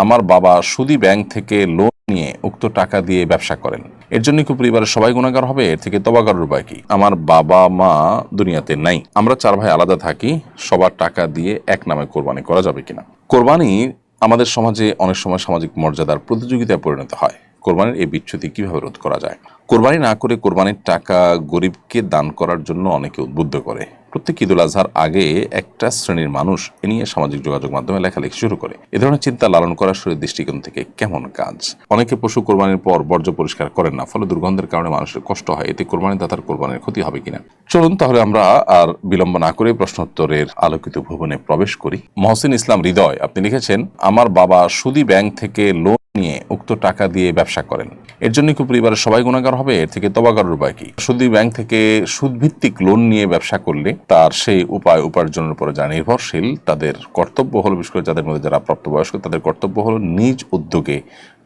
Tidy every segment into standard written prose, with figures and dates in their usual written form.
আমার বাবা সুদী ব্যাংক থেকে লোন নিয়ে উক্ত টাকা দিয়ে ব্যবসা করেন, এর জন্য কি পরিবারের সবাই গুনাহগার হবে? এর থেকে তওবা করার উপায় কি? আমার বাবা মা দুনিয়াতে নাই, আমরা 4 ভাই আলাদা থাকি, সবার টাকা দিয়ে এক নামে কোরবানি করা যাবে কিনা? কোরবানি আমাদের সমাজে অনেক সময় সামাজিক মর্যাদার প্রতিযোগিতায় পরিণত হয়। কোরবানির এই বিচ্যুতি কিভাবে রোধ করা যায়? কোরবানি না করে কোরবানির টাকা গরিবকে দান করার জন্য অনেকে উদ্বুদ্ধ করে। প্রত্যেক ঈদুল আজহার আগে একটা শ্রেণীর মানুষ এ নিয়ে সামাজিক যোগাযোগ মাধ্যমে লেখালেখি শুরু করে। এ ধরনের চিন্তা লালন করা শরীর দৃষ্টিকোণ থেকে কেমন কাজ? অনেকে পশু কোরবানির পর বর্জ্য পরিষ্কার করেন না, ফলে দুর্গন্ধের কারণে মানুষের কষ্ট হয়। এতে কোরবানি দাতার কোরবানির ক্ষতি হবে কিনা? চলুন তাহলে আমরা আর বিলম্ব না করে প্রশ্নোত্তরের আলোকিত ভুবনে প্রবেশ করি। মহসিন ইসলাম হৃদয় আপনি লিখেছেন, আমার বাবা সুদী ব্যাংক থেকে লোন নিয়ে উক্ত টাকা দিয়ে ব্যবসা করেন, এর জন্য কি পরিবারের সবাই গুনাহগার হবে? এর থেকে তওবা করার উপায় কি? সুদী ব্যাংক থেকে সুদভিত্তিক লোন নিয়ে ব্যবসা করলে তার সেই উপায় উপার্জনের উপরে যারা নির্ভরশীল তাদের কর্তব্য হলো, বিশেষ করে যাদের মধ্যে যারা প্রাপ্তবয়স্ক তাদের কর্তব্য হলো নিজ উদ্যোগে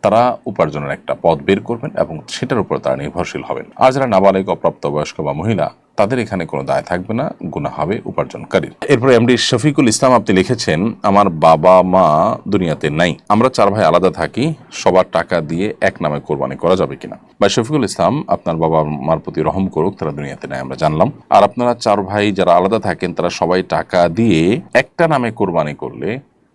তারা উপার্জনের একটা পথ বের করবেন এবং সেটার উপর তারা নির্ভরশীল হবেন। আর যারা নাবালিক অপ্রাপ্তবয়স্ক বা মহিলা তাদের এখানে কোনো দায় থাকবে না, গুনাহ হবে উপার্জনকারীর। এরপরে এমডি শফিকুল ইসলাম আপনি লিখেছেন, আমার বাবা মা দুনিয়াতে নাই, আমরা 4 ভাই আলাদা থাকি, সবার টাকা দিয়ে এক নামে কোরবানি করা যাবে কিনা? ভাই শফিকুল ইসলাম, আপনার বাবা মার প্রতি রহম করুক, তারা দুনিয়াতে নাই আমরা জানলাম। আর আপনারা 4 ভাই যারা আলাদা থাকেন তারা সবাই টাকা দিয়ে একটা নামে কোরবানি করলে,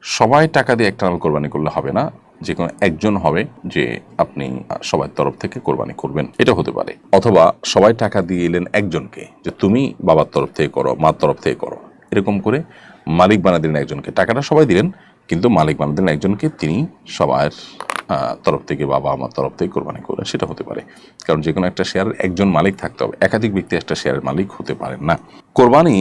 সবাই টাকা দিয়ে একটা নামে কোরবানি করলে হবে না, যে কোনো একজন হবে যে আপনি সবার তরফ থেকে কোরবানি করবেন, এটা হতে পারে। অথবা সবাই টাকা দিয়ে এলেন একজনকে যে তুমি বাবার তরফ থেকে করো, মার তরফ থেকে করো, এরকম করে মালিক বানা দিলেন একজনকে। টাকাটা সবাই দিলেন কিন্তু মালিক বানা দিলেন একজনকে, তিনি সবার তরফ থেকে বাবা আমার তরফ থেকে কোরবানি করলেন, সেটা হতে পারে। কারণ যে কোনো একটা শেয়ারের একজন মালিক থাকতে হবে, একাধিক ব্যক্তি একটা শেয়ারের মালিক হতে পারেন না। কোরবানি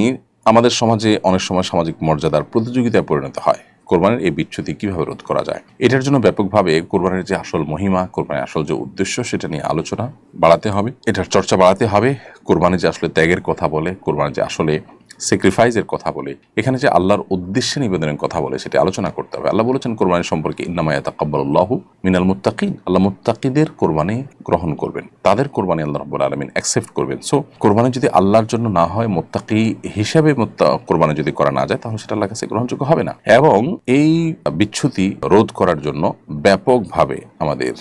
আমাদের সমাজে অনেক সময় সামাজিক মর্যাদার প্রতিযোগিতায় পরিণত হয়। কোরবানির এই বিচ্যুতি কিভাবে রোধ করা যায়? এটার জন্য ব্যাপকভাবে কোরবানির যে আসল মহিমা, কোরবানির আসল যে উদ্দেশ্য, সেটা নিয়ে আলোচনা বাড়াতে হবে, এটার চর্চা বাড়াতে হবে। কোরবানি যে আসলে ত্যাগের কথা বলে, কোরবানি যে আসলে স্যাক্রিফাইসের কথা বলে, এখানে যে আল্লাহর উদ্দেশ্যে নিবেদনের কথা বলে, সেটা আলোচনা করতে হবে। আল্লাহ বলেছেন কোরবানি সম্পর্কে, ইন্নামা ইয়াতাকাব্বালুল্লাহু মিনাল মুত্তাকিন, আল্লাহ মুত্তাকিদের কোরবানি গ্রহণ করবেন, তাদের কোরবানি আল্লাহ রাব্বুল আলামিন অ্যাকসেপ্ট করবেন। সো কোরবানি যদি আল্লাহর জন্য না হয়, মুত্তাকি হিসেবে কোরবানি যদি করা না যায়, তাহলে সেটা আল্লাহর কাছে গ্রহণযোগ্য হবে না। এবং এই বিচ্যুতি রোধ করার জন্য ব্যাপকভাবে আমাদের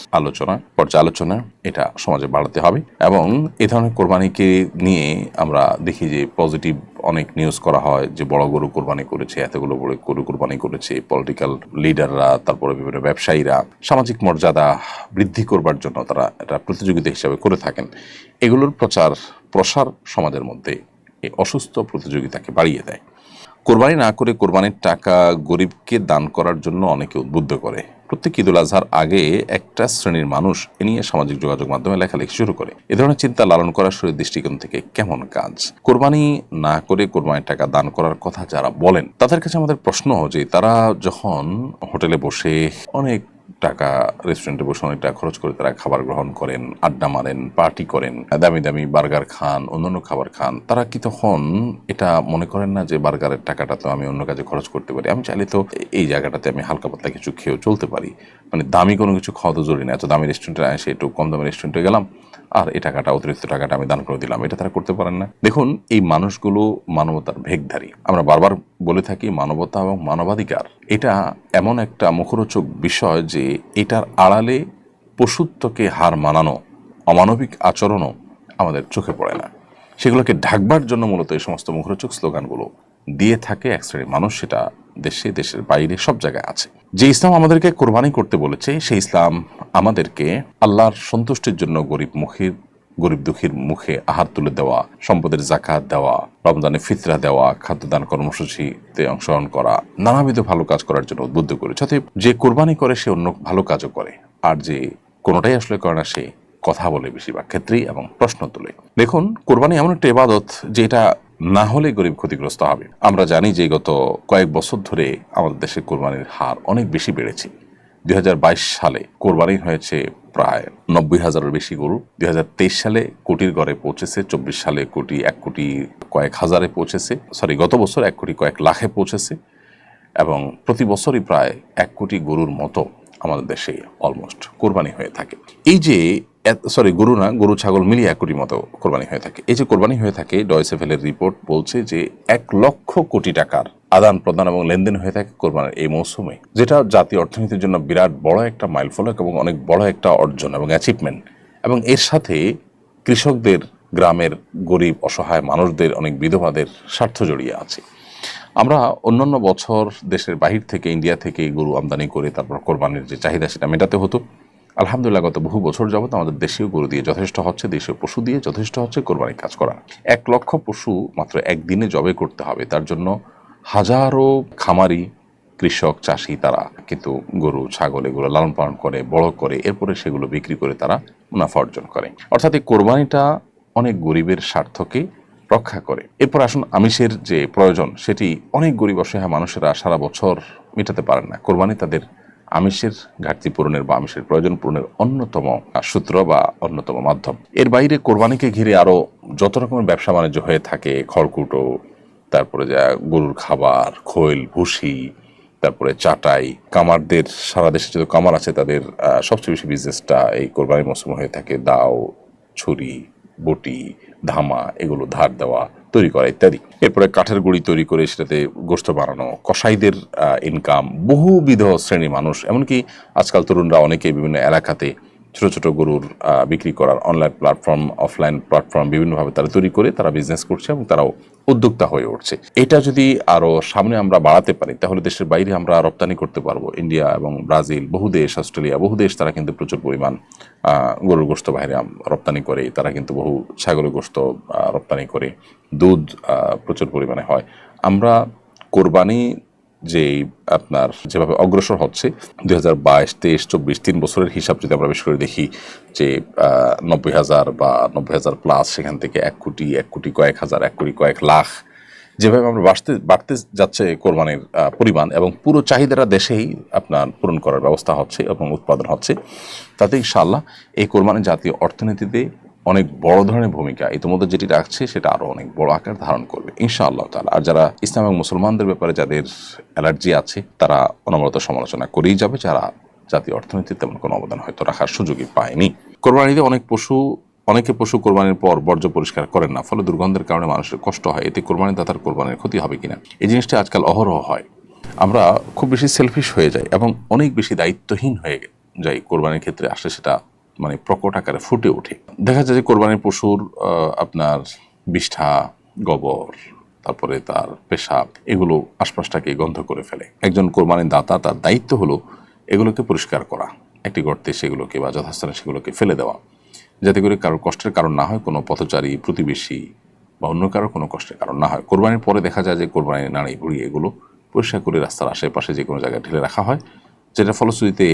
পর্যালোচনা এটা সমাজে বাড়াতে হবে। এবং এ ধরনের কোরবানিকে নিয়ে আমরা দেখি যে পজিটিভ অনেক নিউজ করা হয় যে বড় গরু কোরবানি করেছে, এতগুলো বড় গরু কোরবানি করেছে, পলিটিক্যাল লিডাররা, তারপরে বিভিন্ন ব্যবসায়ীরা সামাজিক মর্যাদা বৃদ্ধি করবার জন্য তারা এটা প্রতিযোগিতা হিসাবে করে থাকেন। এগুলোর প্রসার সমাজের মধ্যে এই অসুস্থ প্রতিযোগিতাকে বাড়িয়ে দেয়। কোরবানি না করে কোরবানির টাকা গরিবকে দান করার জন্য অনেকে উদ্বুদ্ধ করে। প্রত্যেক ঈদুল আজহার আগে একটা শ্রেণীর মানুষ এ নিয়ে সামাজিক যোগাযোগ মাধ্যমে লেখালেখি শুরু করে। এ ধরনের চিন্তা লালন করা শরীর দৃষ্টিকোণ থেকে কেমন কাজ? কোরবানি না করে কোরবানির টাকা দান করার কথা যারা বলেন তাদের কাছে আমাদের প্রশ্ন যে তারা যখন হোটেলে বসে অনেক টাকা, রেস্টুরেন্টে বসে অনেক টাকা খরচ করে তারা খাবার গ্রহণ করেন, আড্ডা মারেন, পার্টি করেন, দামি দামি বার্গার খান, অন্যান্য খাবার খান, তারা কি তখন এটা মনে করেন না যে বার্গারের টাকাটা তো আমি অন্য কাজে খরচ করতে পারি, আমি চাইলে তো এই জায়গাটাতে আমি হালকা পাতলা কিছু খেয়েও চলতে পারি, মানে দামি কোনো কিছু খাওয়া তো জরুরি না, এত দামি রেস্টুরেন্টে এসে একটু কম দামি রেস্টুরেন্টে গেলাম আর এই টাকাটা, অতিরিক্ত টাকাটা আমি দান করে দিলাম, এটা তারা করতে পারেন না। দেখুন, এই মানুষগুলো মানবতার ভেগধারী। আমরা বারবার বলে থাকি মানবতা এবং মানবাধিকার এটা এমন একটা মুখরোচক বিষয় যে এটার আড়ালে পশুত্বকে হার মানানো অমানবিক আচরণও আমাদের চোখে পড়ে না। সেগুলোকে ঢাকবার জন্য মূলত এই সমস্ত মুখরোচক স্লোগানগুলো দিয়ে থাকে এক শ্রেণীর মানুষ, সেটা দেশে, দেশের বাইরে, সব জায়গায় আছে। যে ইসলাম আমাদেরকে কোরবানি করতে বলেছে, সেই ইসলাম আমাদেরকে আল্লাহর সন্তুষ্টির জন্য গরিব দুঃখীর মুখে আহার তুলে দেওয়া, সম্পদের জাকাত দেওয়া, রমজানে ফিতরা দেওয়া, খাদ্যদান কর্মসূচিতে অংশগ্রহণ করা, নানাবিধ ভালো কাজ করার জন্য উদ্বুদ্ধ করেছে। অতএব যে কোরবানি করে সে অন্য ভালো কাজও করে, আর যে কোনোটাই আসলে করে না সে কথা বলে বেশিরভাগ ক্ষেত্রেই এবং প্রশ্ন তোলে। দেখুন, কোরবানি এমন একটা ইবাদত যেটা না হলে গরিব ক্ষতিগ্রস্ত হবে। আমরা জানি যে গত কয়েক বছর ধরে আমাদের দেশে কোরবানির হার অনেক বেশি বেড়েছে। 2022 সালে কোরবানি হয়েছে প্রায় 90,000-এর বেশি গরু। 2023 সালে কোটির ঘরে পৌঁছেছে, 24 সালে 1 কোটি কয়েক হাজারে পৌঁছেছে, গত বছর 1 কোটি কয়েক লাখে পৌঁছেছে। এবং প্রতি বছরই প্রায় 1 কোটি গরুর মতো আমাদের দেশে অলমোস্ট কোরবানি হয়ে থাকে। এই যে গরু না, গরু ছাগল মিলিয়ে 1 কোটির মতো কোরবানি হয়ে থাকে। এই যে কোরবানি হয়ে থাকে, ডয়সেভেলের রিপোর্ট বলছে যে 1 লক্ষ কোটি টাকার আদান প্রদান এবং লেনদেন হয়ে থাকে কোরবানির এই মৌসুমে, যেটা জাতীয় অর্থনীতির জন্য বিরাট বড় একটা মাইলফলক এবং অনেক বড় একটা অর্জন এবং অ্যাচিভমেন্ট। এবং এর সাথে কৃষকদের, গ্রামের গরিব অসহায় মানুষদের, অনেক বিধবাদের স্বার্থ জড়িয়ে আছে। আমরা অন্যান্য বছর দেশের বাহির থেকে, ইন্ডিয়া থেকে গরু আমদানি করে তারপর কোরবানির যে চাহিদা সেটা মেটাতে হতো। আলহামদুলিল্লাহ গত বহু বছর যাবত আমাদের দেশীয় গরু দিয়ে যথেষ্ট হচ্ছে, দেশীয় পশু দিয়ে যথেষ্ট হচ্ছে কোরবানির কাজ করা। 1 লক্ষ পশু মাত্র একদিনে জবে করতে হবে, তার জন্য হাজারো খামারি, কৃষক, চাষি তারা কিন্তু গরু ছাগল এগুলো লালন পালন করে, বড় করে, এরপরে সেগুলো বিক্রি করে তারা মুনাফা অর্জন করে। অর্থাৎ এই কোরবানিটা অনেক গরিবের স্বার্থকে রক্ষা করে। এরপর আসুন, আমিষের যে প্রয়োজন সেটি অনেক গরিব অসহায় মানুষেরা সারা বছর মেটাতে পারেন না। কোরবানি তাদের আমিষের ঘাটতি পূরণের বা আমিষের প্রয়োজন পূরণের অন্যতম সূত্র বা অন্যতম মাধ্যম। এর বাইরে কোরবানিকে ঘিরে আরো যত রকমের ব্যবসা বাণিজ্য হয়ে থাকে, খড়কুটো, তারপরে যা গরুর খাবার, খৈল, ভুসি, তারপরে চাটাই, কামারদের, সারা দেশে যত কামার আছে তাদের সবচেয়ে বেশি বিজনেসটা এই কোরবানির মৌসুমে হয়ে থাকে। দাও, ছুরি, বটি, ধামা, এগুলো ধার দেওয়া, তৈরি করা ইত্যাদি। এরপরে কাঠের গুঁড়ি তৈরি করে সেটাতে গোশত বানানো, কসাইদের ইনকাম, বহুবিধ শ্রেণী মানুষ, এমনকি আজকাল তরুণরা অনেকে বিভিন্ন এলাকাতে ছোট ছোট গরুর বিক্রি করার অনলাইন প্ল্যাটফর্ম, অফলাইন প্ল্যাটফর্ম বিভিন্নভাবে তারা তৈরি করে তারা বিজনেস করছে এবং তারাও উদ্যোক্তা হয়ে উঠছে। এটা যদি আরো সামনে আমরা বাড়াতে পারি তাহলে দেশের বাইরে আমরা রপ্তানি করতে পারবো। ইন্ডিয়া এবং ব্রাজিল, বহু দেশ, অস্ট্রেলিয়া, বহু দেশ তারা কিন্তু প্রচুর পরিমাণ গরুর গোশত বাইরে রপ্তানি করে। তারা কিন্তু বহু ছাগলের গোশত রপ্তানি করে, দুধ প্রচুর পরিমাণে হয়। আমরা কোরবানি যে আপনার যেভাবে অগ্রসর হচ্ছে 2022, 23, 24, 3 বছরের হিসাব যদি আমরা বেশ করে দেখি যে 90,000 বা 90,000 প্লাস, সেখান থেকে 1 কোটি, 1 কোটি কয়েক হাজার, 1 কোটি কয়েক লাখ, যেভাবে আমরা বাড়তে যাচ্ছে কোরবানির পরিমাণ এবং পুরো চাহিদাটা দেশেই আপনার পূরণ করার ব্যবস্থা হচ্ছে এবং উৎপাদন হচ্ছে, তাতে ইনশাআল্লাহ এই কোরবানি জাতীয় অর্থনীতিতে অনেক বড় ধরনের ভূমিকা ইতিমধ্যে যেটি রাখছে সেটা আরো অনেক বড় আকার ধারণ করবে ইনশাআল্লাহ তাআলা। আর যারা ইসলাম এবং মুসলমানদের ব্যাপারে যাদের অ্যালার্জি আছে তারা অনবরত সমালোচনা করেই যাবে, যারা জাতীয় অর্থনীতিতে তেমন কোনো অবদান হয়তো রাখার সুযোগই পায়নি। কোরবানিতে অনেকে পশু কোরবানির পর বর্জ্য পরিষ্কার করেন না, ফলে দুর্গন্ধের কারণে মানুষের কষ্ট হয়। এতে কোরবানিদাতার কোরবানির ক্ষতি হবে কিনা, এই জিনিসটা আজকাল অহরহ হয়। আমরা খুব বেশি সেলফিশ হয়ে যাই এবং অনেক বেশি দায়িত্বহীন হয়ে যাই কোরবানির ক্ষেত্রে আসলে সেটা মানে প্রকট আকারে ফুটে ওঠে। দেখা যায় যে কোরবানির পশুর আপনার বিষ্ঠা, গোবর, তারপরে তার পেশাব, এগুলো আশপাশটাকে গন্ধ করে ফেলে। একজন কোরবানির দাতা, তার দায়িত্ব হলো এগুলোকে পরিষ্কার করা, একটি গর্তে সেগুলোকে বা যথাস্থানে সেগুলোকে ফেলে দেওয়া, যাতে করে কারোর কষ্টের কারণ না হয়, কোনো পথচারী, প্রতিবেশী বা অন্য কারোর কোনো কষ্টের কারণ না হয়। কোরবানির পরে দেখা যায় যে কোরবানির নাড়ি ভুড়ি এগুলো পরিষ্কার করে রাস্তার আশেপাশে যে কোনো জায়গায় ঢেলে রাখা হয়, যেটা ফলশ্রুতিতে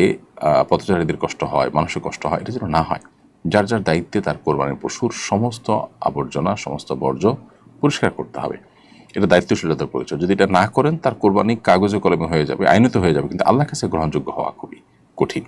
পথচারীদের কষ্ট হয়, মানুষের কষ্ট হয়, এটা যেন না হয়। যার যার দায়িত্বে তার কোরবানির পশুর সমস্ত আবর্জনা, সমস্ত বর্জ্য পরিষ্কার করতে হবে। এটা দায়িত্বশীলতার পরিচয়। যদি এটা না করেন তার কোরবানি কাগজে কলমে হয়ে যাবে, আইনত হয়ে যাবে, কিন্তু আল্লাহর কাছে গ্রহণযোগ্য হওয়া খুবই কঠিন।